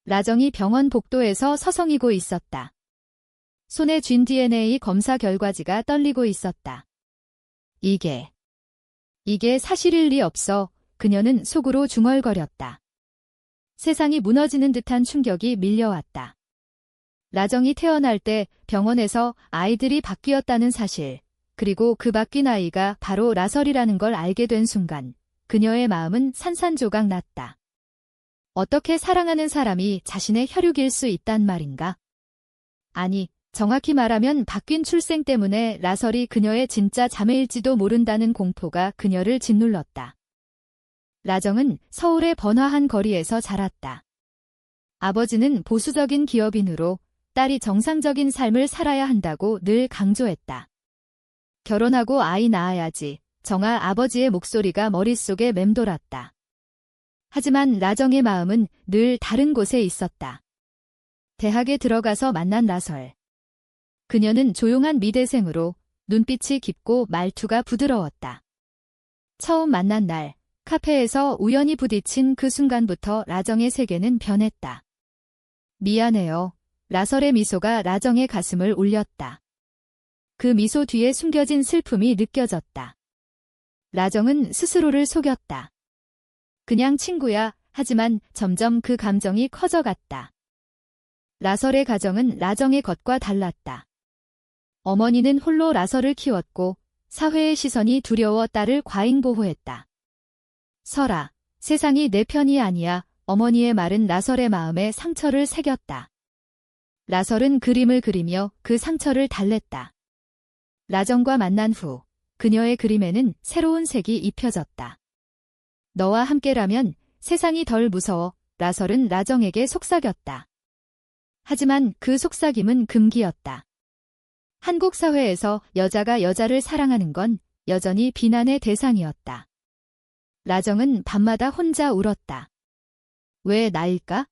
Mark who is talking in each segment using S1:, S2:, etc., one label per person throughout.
S1: 라정이 병원 복도에서 서성이고 있었다. 손에 쥔 DNA 검사 결과지가 떨리고 있었다. 이게 사실일 리 없어. 그녀는 속으로 중얼거렸다. 세상이 무너지는 듯한 충격이 밀려왔다. 라정이 태어날 때 병원에서 아이들이 바뀌었다는 사실, 그리고 그 바뀐 아이가 바로 라설이라는 걸 알게 된 순간, 그녀의 마음은 산산조각 났다. 어떻게 사랑하는 사람이 자신의 혈육일 수 있단 말인가? 아니, 정확히 말하면 바뀐 출생 때문에 라설이 그녀의 진짜 자매일지도 모른다는 공포가 그녀를 짓눌렀다. 라정은 서울의 번화한 거리에서 자랐다. 아버지는 보수적인 기업인으로 딸이 정상적인 삶을 살아야 한다고 늘 강조했다. 결혼하고 아이 낳아야지. 정아 아버지의 목소리가 머릿속에 맴돌았다. 하지만 라정의 마음은 늘 다른 곳에 있었다. 대학에 들어가서 만난 라설. 그녀는 조용한 미대생으로 눈빛이 깊고 말투가 부드러웠다. 처음 만난 날, 카페에서 우연히 부딪힌 그 순간부터 라정의 세계는 변했다. 미안해요. 라설의 미소가 라정의 가슴을 울렸다. 그 미소 뒤에 숨겨진 슬픔이 느껴졌다. 라정은 스스로를 속였다. 그냥 친구야. 하지만 점점 그 감정이 커져갔다. 라설의 가정은 라정의 것과 달랐다. 어머니는 홀로 라설을 키웠고 사회의 시선이 두려워 딸을 과잉 보호했다. 설아, 세상이 내 편이 아니야. 어머니의 말은 라설의 마음에 상처를 새겼다. 라설은 그림을 그리며 그 상처를 달랬다. 라정과 만난 후 그녀의 그림에는 새로운 색이 입혀졌다. 너와 함께라면 세상이 덜 무서워. 라설은 라정에게 속삭였다. 하지만 그 속삭임은 금기였다. 한국 사회에서 여자가 여자를 사랑하는 건 여전히 비난의 대상이었다. 라정은 밤마다 혼자 울었다. 왜 나일까?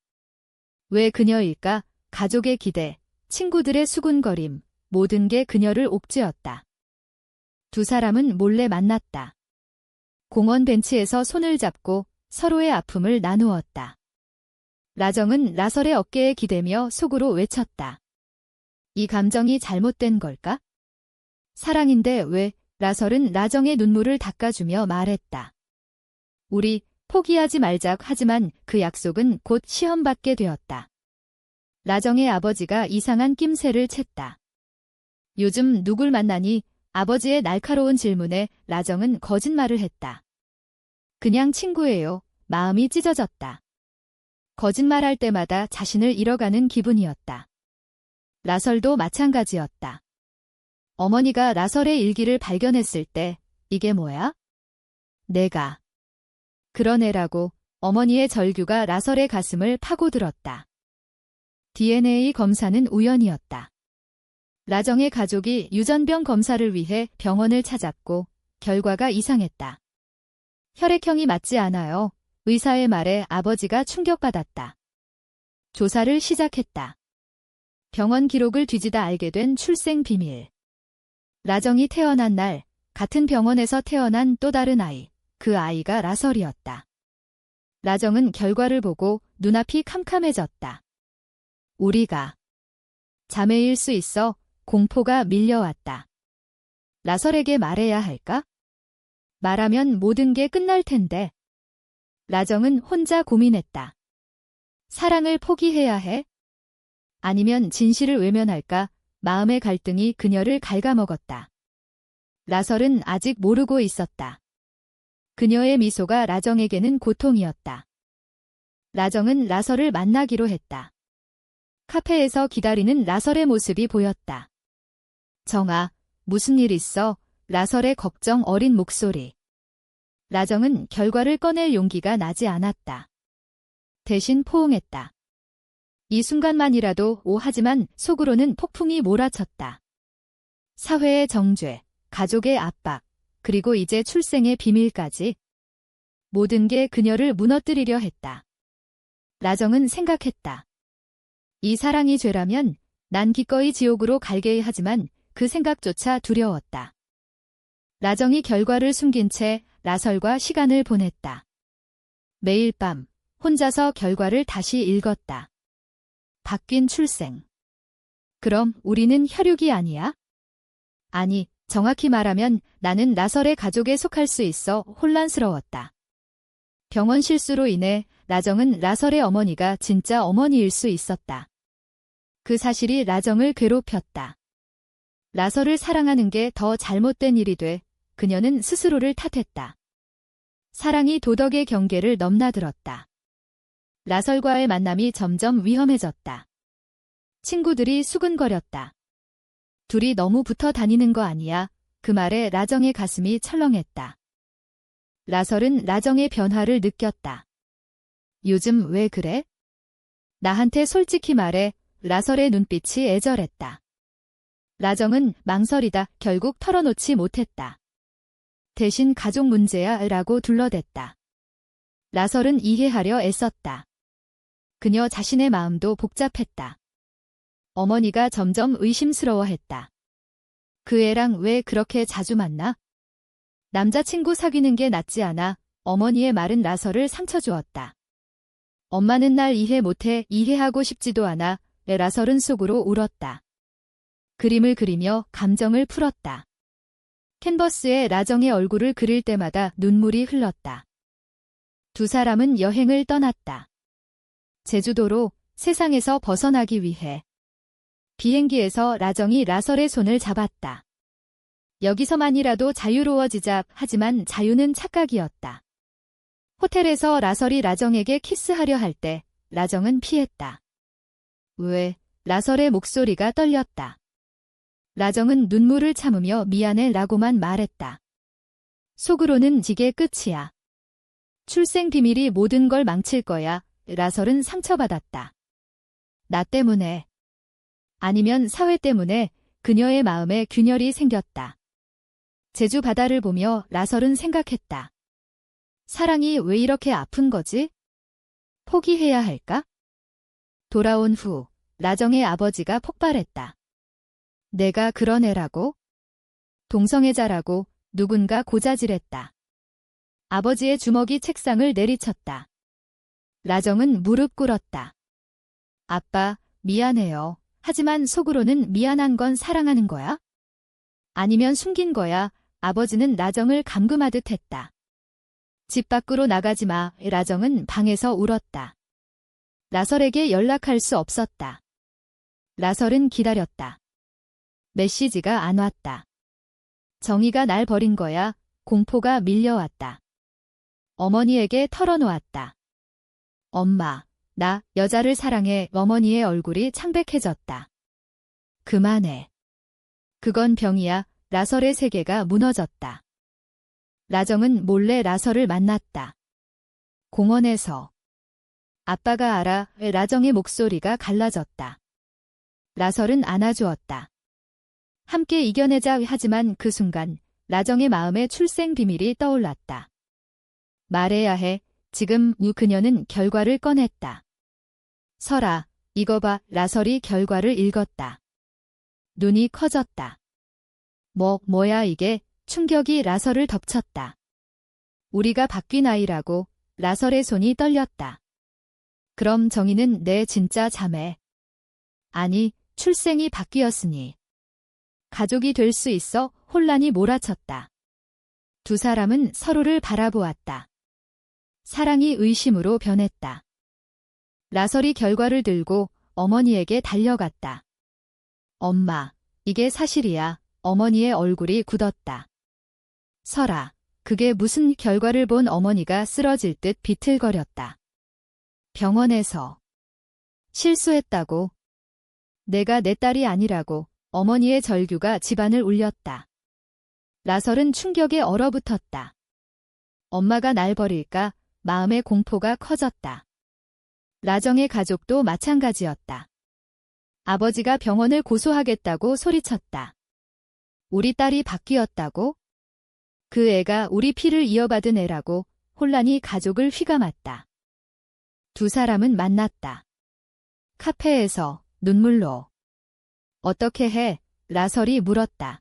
S1: 왜 그녀일까? 가족의 기대, 친구들의 수군거림, 모든 게 그녀를 옥죄었다. 두 사람은 몰래 만났다. 공원 벤치에서 손을 잡고 서로의 아픔을 나누었다. 라정은 라설의 어깨에 기대며 속으로 외쳤다. 이 감정이 잘못된 걸까? 사랑인데 왜? 라설은 라정의 눈물을 닦아주며 말했다. 우리 포기하지 말자. 하지만 그 약속은 곧 시험받게 되었다. 라정의 아버지가 이상한 낌새를 챘다. 요즘 누굴 만나니? 아버지의 날카로운 질문에 라정은 거짓말을 했다. 그냥 친구예요. 마음이 찢어졌다. 거짓말할 때마다 자신을 잃어가는 기분이었다. 라설도 마찬가지였다. 어머니가 라설의 일기를 발견했을 때 이게 뭐야? 내가 그런 애라고. 어머니의 절규가 라설의 가슴을 파고들었다. DNA 검사는 우연이었다. 라정의 가족이 유전병 검사를 위해 병원을 찾았고 결과가 이상했다. 혈액형이 맞지 않아요. 의사의 말에 아버지가 충격받았다. 조사를 시작했다. 병원 기록을 뒤지다 알게 된 출생 비밀. 라정이 태어난 날, 같은 병원에서 태어난 또 다른 아이, 그 아이가 라설이었다. 라정은 결과를 보고 눈앞이 캄캄해졌다. 우리가 자매일 수 있어. 공포가 밀려왔다. 라설에게 말해야 할까? 말하면 모든 게 끝날 텐데. 라정은 혼자 고민했다. 사랑을 포기해야 해? 아니면 진실을 외면할까? 마음의 갈등이 그녀를 갉아먹었다. 라설은 아직 모르고 있었다. 그녀의 미소가 라정에게는 고통이었다. 라정은 라설을 만나기로 했다. 카페에서 기다리는 라설의 모습이 보였다. 정아, 무슨 일 있어? 라설의 걱정 어린 목소리. 라정은 결과를 꺼낼 용기가 나지 않았다. 대신 포옹했다. 이 순간만이라도 하지만 속으로는 폭풍이 몰아쳤다. 사회의 정죄, 가족의 압박, 그리고 이제 출생의 비밀까지. 모든 게 그녀를 무너뜨리려 했다. 라정은 생각했다. 이 사랑이 죄라면 난 기꺼이 지옥으로 갈게. 하지만 그 생각조차 두려웠다. 라정이 결과를 숨긴 채 라설과 시간을 보냈다. 매일 밤 혼자서 결과를 다시 읽었다. 바뀐 출생. 그럼 우리는 혈육이 아니야? 아니, 정확히 말하면 나는 라설의 가족에 속할 수 있어 혼란스러웠다. 병원 실수로 인해 라정은 라설의 어머니가 진짜 어머니일 수 있었다. 그 사실이 라정을 괴롭혔다. 라설을 사랑하는 게 더 잘못된 일이 돼 그녀는 스스로를 탓했다. 사랑이 도덕의 경계를 넘나들었다. 라설과의 만남이 점점 위험해졌다. 친구들이 수근거렸다. 둘이 너무 붙어 다니는 거 아니야? 그 말에 라정의 가슴이 철렁했다. 라설은 라정의 변화를 느꼈다. 요즘 왜 그래? 나한테 솔직히 말해. 라설의 눈빛이 애절했다. 라정은 망설이다 결국 털어놓지 못했다. 대신 가족 문제야 라고 둘러댔다. 라설은 이해하려 애썼다. 그녀 자신의 마음도 복잡했다. 어머니가 점점 의심스러워했다. 그 애랑 왜 그렇게 자주 만나? 남자친구 사귀는 게 낫지 않아? 어머니의 말은 라설을 상처 주었다. 엄마는 날 이해 못해. 이해하고 싶지도 않아. 라설은 속으로 울었다. 그림을 그리며 감정을 풀었다. 캔버스에 라정의 얼굴을 그릴 때마다 눈물이 흘렀다. 두 사람은 여행을 떠났다. 제주도로 세상에서 벗어나기 위해. 비행기에서 라정이 라설의 손을 잡았다. 여기서만이라도 자유로워지자. 하지만 자유는 착각이었다. 호텔에서 라설이 라정에게 키스하려 할 때 라정은 피했다. 왜? 라설의 목소리가 떨렸다. 라정은 눈물을 참으며 미안해 라고만 말했다. 속으로는 이게 끝이야. 출생 비밀이 모든 걸 망칠 거야. 라설은 상처받았다. 나 때문에. 아니면 사회 때문에. 그녀의 마음에 균열이 생겼다. 제주 바다를 보며 라설은 생각했다. 사랑이 왜 이렇게 아픈 거지? 포기해야 할까? 돌아온 후 라정의 아버지가 폭발했다. 내가 그런 애라고? 동성애자라고 누군가 고자질했다. 아버지의 주먹이 책상을 내리쳤다. 라정은 무릎 꿇었다. 아빠, 미안해요. 하지만 속으로는 미안한 건 사랑하는 거야? 아니면 숨긴 거야? 아버지는 라정을 감금하듯 했다. 집 밖으로 나가지 마. 라정은 방에서 울었다. 라설에게 연락할 수 없었다. 라설은 기다렸다. 메시지가 안 왔다. 정의가 날 버린 거야. 공포가 밀려왔다. 어머니에게 털어놓았다. 엄마, 나 여자를 사랑해. 어머니의 얼굴이 창백해졌다. 그만해. 그건 병이야. 라설의 세계가 무너졌다. 라정은 몰래 라설을 만났다. 공원에서. 아빠가 알아. 라정의 목소리가 갈라졌다. 라설은 안아주었다. 함께 이겨내자. 하지만 그 순간 라정의 마음에 출생 비밀이 떠올랐다. 말해야 해. 지금. 그녀는 결과를 꺼냈다. 설아, 이거 봐. 라설이 결과를 읽었다. 눈이 커졌다. 뭐야 이게? 충격이 라설을 덮쳤다. 우리가 바뀐 아이라고. 라설의 손이 떨렸다. 그럼 정희는 내 진짜 자매. 아니, 출생이 바뀌었으니. 가족이 될 수 있어. 혼란이 몰아쳤다. 두 사람은 서로를 바라보았다. 사랑이 의심으로 변했다. 라설이 결과를 들고 어머니에게 달려갔다. 엄마, 이게 사실이야. 어머니의 얼굴이 굳었다. 설아, 그게 무슨? 결과를 본 어머니가 쓰러질 듯 비틀거렸다. 병원에서. 실수했다고. 내가 내 딸이 아니라고. 어머니의 절규가 집안을 울렸다. 라설은 충격에 얼어붙었다. 엄마가 날 버릴까? 마음의 공포가 커졌다. 라정의 가족도 마찬가지였다. 아버지가 병원을 고소하겠다고 소리쳤다. 우리 딸이 바뀌었다고? 그 애가 우리 피를 이어받은 애라고. 혼란이 가족을 휘감았다. 두 사람은 만났다. 카페에서 눈물로. 어떻게 해? 라설이 물었다.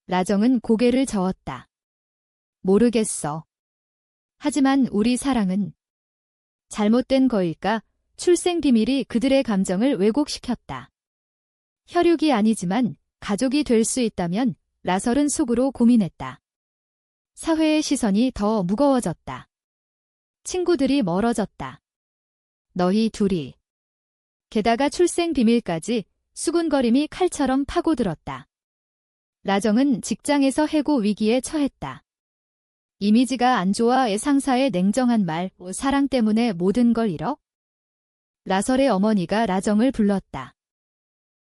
S1: 라정은 고개를 저었다. 모르겠어. 하지만 우리 사랑은 잘못된 거일까? 출생 비밀이 그들의 감정을 왜곡시켰다. 혈육이 아니지만 가족이 될 수 있다면 라설은 속으로 고민했다. 사회의 시선이 더 무거워졌다. 친구들이 멀어졌다. 너희 둘이. 게다가 출생 비밀까지 수군거림이 칼처럼 파고들었다. 라정은 직장에서 해고 위기에 처했다. 이미지가 안 좋아 상사의 냉정한 말, 사랑 때문에 모든 걸 잃어? 라설의 어머니가 라정을 불렀다.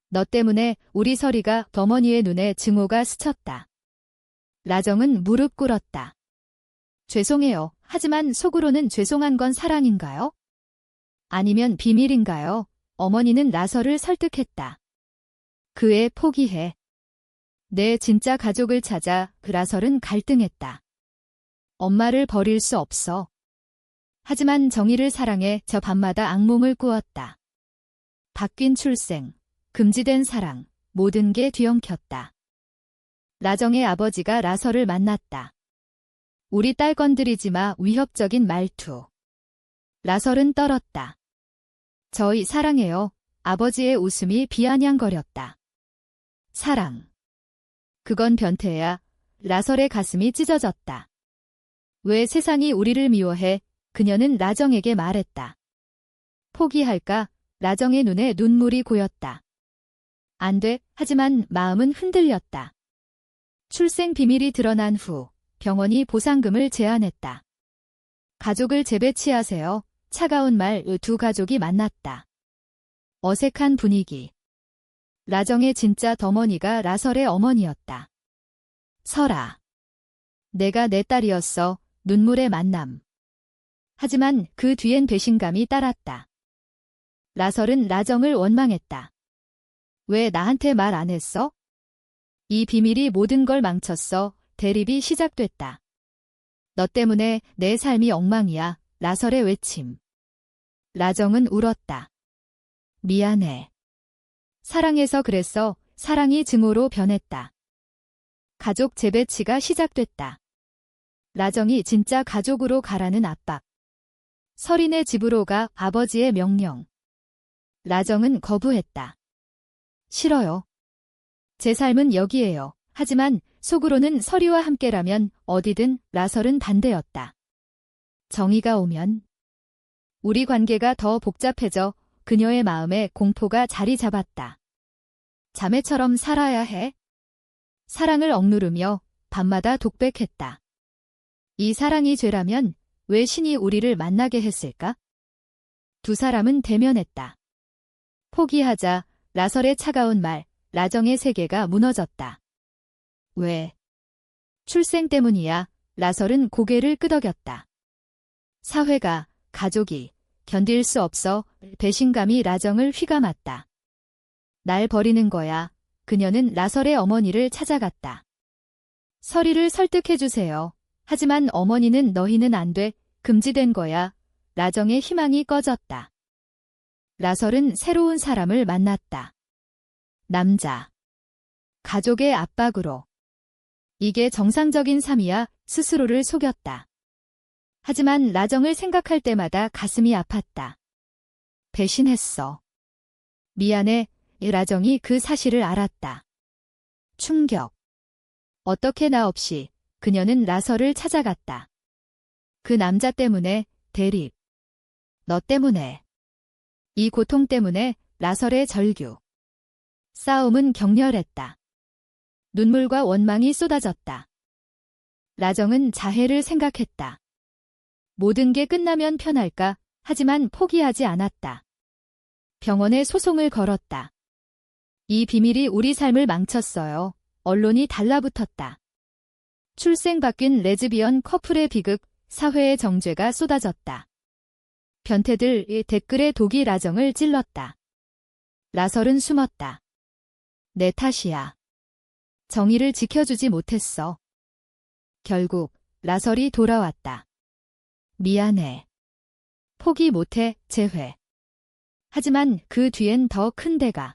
S1: 너 때문에 우리 설이가 어머니의 눈에 증오가 스쳤다. 라정은 무릎 꿇었다. 죄송해요. 하지만 속으로는 죄송한 건 사랑인가요? 아니면 비밀인가요? 어머니는 라설을 설득했다. 그애 포기해. 내 진짜 가족을 찾아. 라설은 갈등했다. 엄마를 버릴 수 없어. 하지만 정의를 사랑해 저 밤마다 악몽을 꾸었다. 바뀐 출생, 금지된 사랑, 모든 게 뒤엉켰다. 라정의 아버지가 라설을 만났다. 우리 딸 건드리지 마. 위협적인 말투. 라설은 떨었다. 저희 사랑해요. 아버지의 웃음이 비아냥거렸다. 사랑. 그건 변태야. 라설의 가슴이 찢어졌다. 왜 세상이 우리를 미워해? 그녀는 라정에게 말했다. 포기할까? 라정의 눈에 눈물이 고였다. 안 돼. 하지만 마음은 흔들렸다. 출생 비밀이 드러난 후 병원이 보상금을 제안했다. 가족을 재배치하세요. 차가운 말. 두 가족이 만났다. 어색한 분위기. 라정의 진짜 어머니가 라설의 어머니였다. 설아. 내가 내 딸이었어. 눈물의 만남. 하지만 그 뒤엔 배신감이 따랐다. 라설은 라정을 원망했다. 왜 나한테 말 안 했어? 이 비밀이 모든 걸 망쳤어. 대립이 시작됐다. 너 때문에 내 삶이 엉망이야. 라설의 외침. 라정은 울었다. 미안해. 사랑해서 그랬어. 사랑이 증오로 변했다. 가족 재배치가 시작됐다. 라정이 진짜 가족으로 가라는 압박. 설이네 집으로 가. 아버지의 명령. 라정은 거부했다. 싫어요. 제 삶은 여기에요. 하지만 속으로는 설이와 함께라면 어디든. 라설은 반대였다. 정의가 오면 우리 관계가 더 복잡해져. 그녀의 마음에 공포가 자리 잡았다. 자매처럼 살아야 해. 사랑을 억누르며 밤마다 독백했다. 이 사랑이 죄라면 왜 신이 우리를 만나게 했을까? 두 사람은 대면했다. 포기하자. 라설의 차가운 말. 라정의 세계가 무너졌다. 왜? 출생 때문이야. 라설은 고개를 끄덕였다. 사회가, 가족이 견딜 수 없어. 배신감이 라정을 휘감았다. 날 버리는 거야. 그녀는 라설의 어머니를 찾아갔다. 설이를 설득해주세요. 하지만 어머니는 너희는 안 돼. 금지된 거야. 라정의 희망이 꺼졌다. 라설은 새로운 사람을 만났다. 남자. 가족의 압박으로. 이게 정상적인 삶이야. 스스로를 속였다. 하지만 라정을 생각할 때마다 가슴이 아팠다. 배신했어. 미안해. 라정이 그 사실을 알았다. 충격. 어떻게 나 없이. 그녀는 라설을 찾아갔다. 그 남자 때문에. 대립. 너 때문에. 이 고통 때문에. 라설의 절규. 싸움은 격렬했다. 눈물과 원망이 쏟아졌다. 라정은 자해를 생각했다. 모든 게 끝나면 편할까? 하지만 포기하지 않았다. 병원에 소송을 걸었다. 이 비밀이 우리 삶을 망쳤어요. 언론이 달라붙었다. 출생 바뀐 레즈비언 커플의 비극, 사회의 정죄가 쏟아졌다. 변태들의 댓글에 독이 라정을 찔렀다. 라설은 숨었다. 내 탓이야. 정의를 지켜주지 못했어. 결국 라설이 돌아왔다. 미안해. 포기 못해. 재회. 하지만 그 뒤엔 더 큰 대가.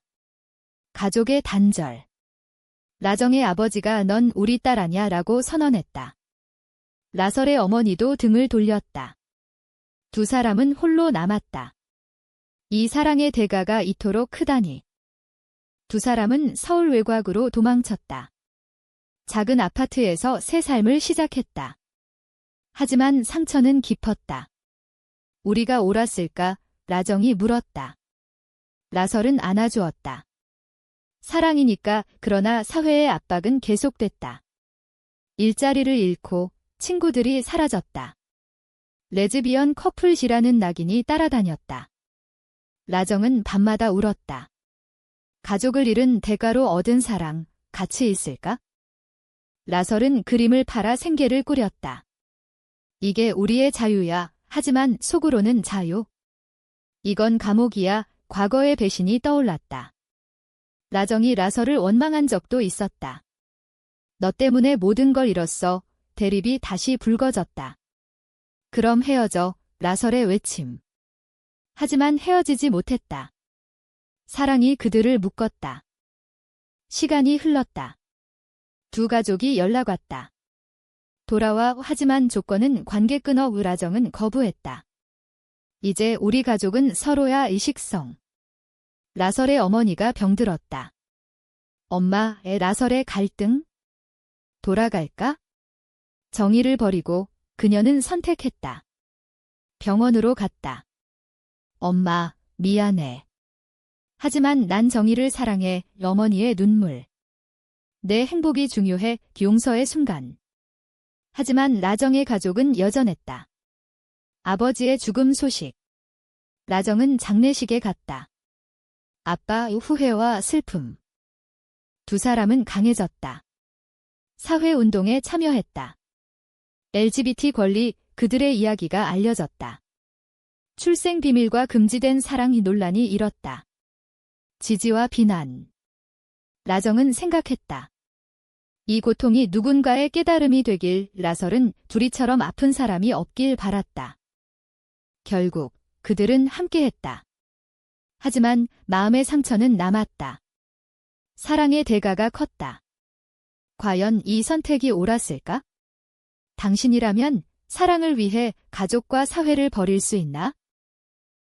S1: 가족의 단절. 라정의 아버지가 넌 우리 딸 아냐 라고 선언했다. 라설의 어머니도 등을 돌렸다. 두 사람은 홀로 남았다. 이 사랑의 대가가 이토록 크다니. 두 사람은 서울 외곽으로 도망쳤다. 작은 아파트에서 새 삶을 시작했다. 하지만 상처는 깊었다. 우리가 옳았을까? 라정이 물었다. 라설은 안아주었다. 사랑이니까. 그러나 사회의 압박은 계속됐다. 일자리를 잃고 친구들이 사라졌다. 레즈비언 커플이라는 낙인이 따라다녔다. 라정은 밤마다 울었다. 가족을 잃은 대가로 얻은 사랑, 가치 있을까? 라설은 그림을 팔아 생계를 꾸렸다. 이게 우리의 자유야. 하지만 속으로는 자유. 이건 감옥이야. 과거의 배신이 떠올랐다. 라정이 라설을 원망한 적도 있었다. 너 때문에 모든 걸 잃었어. 대립이 다시 붉어졌다. 그럼 헤어져. 라설의 외침. 하지만 헤어지지 못했다. 사랑이 그들을 묶었다. 시간이 흘렀다. 두 가족이 연락 왔다. 돌아와. 하지만 조건은 관계 끊어. 라정은 거부했다. 이제 우리 가족은 서로야. 의식성. 라설의 어머니가 병들었다. 엄마, 라설의 갈등? 돌아갈까? 정의를 버리고 그녀는 선택했다. 병원으로 갔다. 엄마, 미안해. 하지만 난 정의를 사랑해. 어머니의 눈물. 내 행복이 중요해. 용서의 순간. 하지만 라정의 가족은 여전했다. 아버지의 죽음 소식. 라정은 장례식에 갔다. 아빠의 후회와 슬픔. 두 사람은 강해졌다. 사회운동에 참여했다. LGBT 권리, 그들의 이야기가 알려졌다. 출생 비밀과 금지된 사랑 논란이 일었다. 지지와 비난. 라정은 생각했다. 이 고통이 누군가의 깨달음이 되길. 라설은 둘이처럼 아픈 사람이 없길 바랐다. 결국 그들은 함께했다. 하지만 마음의 상처는 남았다. 사랑의 대가가 컸다. 과연 이 선택이 옳았을까? 당신이라면 사랑을 위해 가족과 사회를 버릴 수 있나?